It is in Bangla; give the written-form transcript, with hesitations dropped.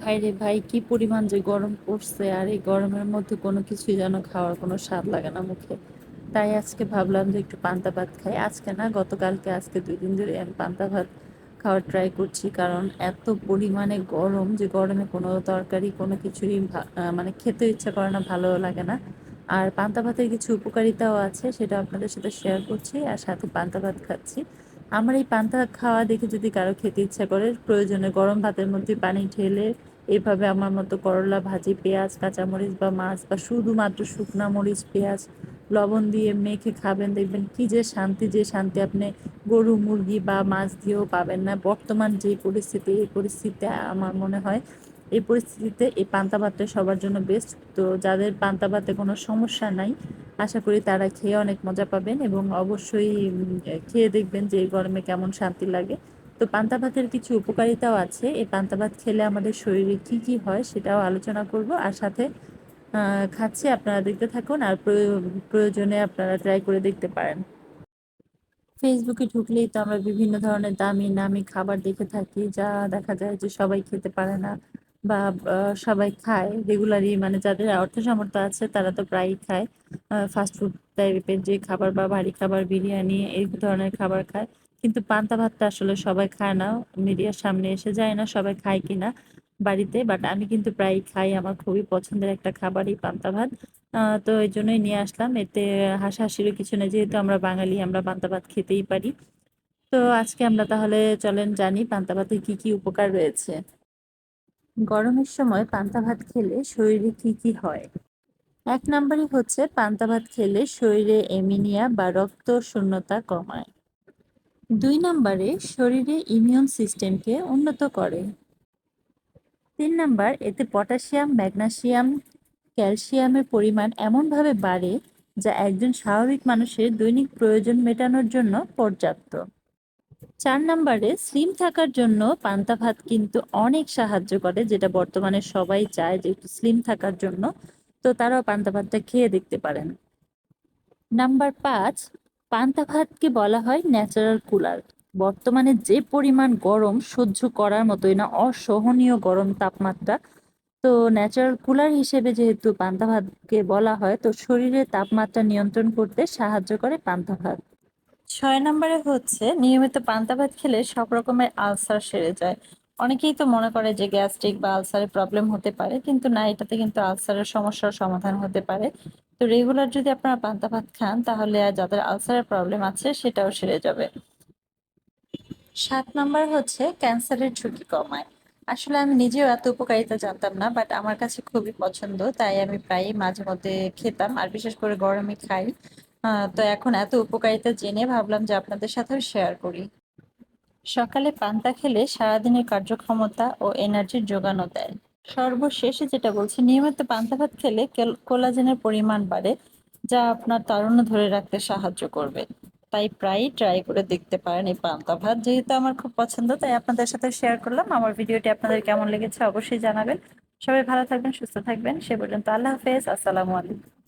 ভাই রে ভাই, কি পরিমাণ যে গরম পড়ছে! আর এই গরমের মধ্যে কোনো কিছুই যেন খাওয়ার কোনো স্বাদ লাগে না মুখে। তাই আজকে ভাবলাম যে একটু পান্তা ভাত খাই। আজকে না, গতকালকে, আজকে 2 দিন ধরে আমি পান্তা ভাত খাওয়ার ট্রাই করছি। কারণ এত পরিমাণে গরম যে গরমে কোনো তরকারি কোনো কিছুই মানে খেতে ইচ্ছা করে না, ভালো লাগে না। আর পান্তা ভাতের কিছু উপকারিতাও আছে, সেটা আপনাদের সাথে শেয়ার করছি, আর সাথে পান্তা ভাত খাচ্ছি। আমার এই পান্তা খাওয়া দেখে যদি কারো খেতে ইচ্ছা করে, প্রয়োজনে গরম ভাতের মধ্যে পানি ঢেলে এভাবে আমার মতো করলা ভাজি, পেঁয়াজ, কাঁচামরিচ বা মাছ বা শুধুমাত্র শুকনা মরিচ, পেঁয়াজ, লবণ দিয়ে মেখে খাবেন, দেখবেন কি যে শান্তি! যে শান্তি আপনি গরু, মুরগি বা মাছ দিয়েও পাবেন না। বর্তমান যে পরিস্থিতি, এই পরিস্থিতিতে আমার মনে হয় এই পরিস্থিতিতে এই পান্তা ভাতটা সবার জন্য বেস্ট। তো যাদের পান্তা ভাতে কোনো সমস্যা নাই, আশা করি তারা খেয়ে অনেক মজা পাবেন, এবং অবশ্যই খেয়ে দেখবেন যে এই গরমে কেমন শান্তি লাগে। তো পান্তা ভাতের কিছু উপকারিতাও আছে। এই পান্তা ভাত খেলে আমাদের শরীরে কি কি হয় সেটাও আলোচনা করব, আর সাথে খাচ্ছি, আপনারা দেখতে থাকুন, আর প্রয়োজনে আপনারা ট্রাই করে দেখতে পারেন। ফেসবুকে ঢুকলেই তো আমরা বিভিন্ন ধরনের দামি নামি খাবার দেখে থাকি, যা দেখা যায় যে সবাই খেতে পারে না, বা সবাই খায় রেগুলারই। মানে যাদের অর্থ সামর্থ্য আছে তারা তো প্রায়ই খায় ফাস্ট ফুড টাইপের যে খাবার বা ভারী খাবার, বিরিয়ানি এই ধরনের খাবার খায়। কিন্তু পান্তা ভাতটা আসলে সবাই খায় না, মিডিয়ার সামনে এসে যায় না সবাই খায় কিনা বাড়িতে। বাট আমি কিন্তু প্রায়ই খাই, আমার খুবই পছন্দের একটা খাবার এই পান্তা ভাত। তো এই জন্যই নিয়ে আসলাম। এতে হাসাহাসিরও কিছু নেই, যেহেতু আমরা বাঙালি, আমরা পান্তা ভাত খেতেই পারি। তো আজকে আমরা তাহলে চলেন জানি পান্তা ভাতে কি কি উপকার রয়েছে। গরমের সময় পান্তা ভাত খেলে শরীরে কি কি হয়? 1 নম্বরই হচ্ছে, পান্তা ভাত খেলে শরীরে অ্যামিনিয়া বা রক্ত শূন্যতা কমায়। 2 নম্বরে, শরীরে ইমিউন সিস্টেমকে উন্নত করে। 3 নম্বর, এতে পটাশিয়াম, ম্যাগনেসিয়াম, ক্যালসিয়ামের পরিমাণ এমনভাবে বাড়ে যা একজন স্বাভাবিক মানুষের দৈনিক প্রয়োজন মেটানোর জন্য পর্যাপ্ত। 4 নম্বরে, স্লিম থাকার জন্য পান্তা ভাত কিন্তু অনেক সাহায্য করে, যেটা বর্তমানে সবাই চায় যে একটু স্লিম থাকার জন্য। তো তারাও পান্তা ভাতটা খেয়ে দেখতে পারেন। নাম্বার 5, পান্তা ভাতকে বলা হয় ন্যাচারাল কুলার। বর্তমানে যে পরিমাণ গরম সহ্য করার মতোই না, অসহনীয় গরম তাপমাত্রা। তো ন্যাচারাল কুলার হিসেবে যেহেতু পান্তা ভাতকে বলা হয়, তো শরীরের তাপমাত্রা নিয়ন্ত্রণ করতে সাহায্য করে পান্তা ভাত। 6 নম্বরে হচ্ছে, নিয়মিত পান্তা ভাত খেলে সব রকমের আলসার সেরে যায়। অনেকেই তো মনে করে যে গ্যাস্ট্রিক বা আলসারের প্রবলেম হতে পারে, কিন্তু না, এটাতে কিন্তু আলসারের সমস্যার সমাধান হতে পারে। তো রেগুলার যদি আপনারা পান্তা ভাত খান, তাহলে আর যাদের আলসারের প্রবলেম আছে সেটাও সেরে যাবে। 7 নম্বর হচ্ছে, ক্যান্সারের ঝুঁকি কমায়। আসলে আমি নিজেও এত উপকারিতা জানতাম না, বাট আমার কাছে খুবই পছন্দ, তাই আমি প্রায়ই মাঝে মধ্যে খেতাম, আর বিশেষ করে গরমে খাই। তো এখন এত উপকারিতা জেনে ভাবলাম যে আপনাদের সাথেও শেয়ার করি। সকালে পান্তা খেলে সারাদিনের কার্যক্ষমতা ও এনার্জির যোগানও দেয়। সর্বশেষে যেটা বলছি, নিয়মিত পান্তা ভাত খেলে কোলাজেনের পরিমাণ বাড়ে, যা আপনার তারুণ্য ধরে রাখতে সাহায্য করবে। তাই প্রায়ই ট্রাই করে দেখতে পারেন এই পান্তা ভাত। যেহেতু আমার খুব পছন্দ, তাই আপনাদের সাথে শেয়ার করলাম। আমার ভিডিওটি আপনাদের কেমন লেগেছে অবশ্যই জানাবেন। সবাই ভালো থাকবেন, সুস্থ থাকবেন। সে পর্যন্ত আল্লাহ হাফেজ, আসসালামু আলাইকুম।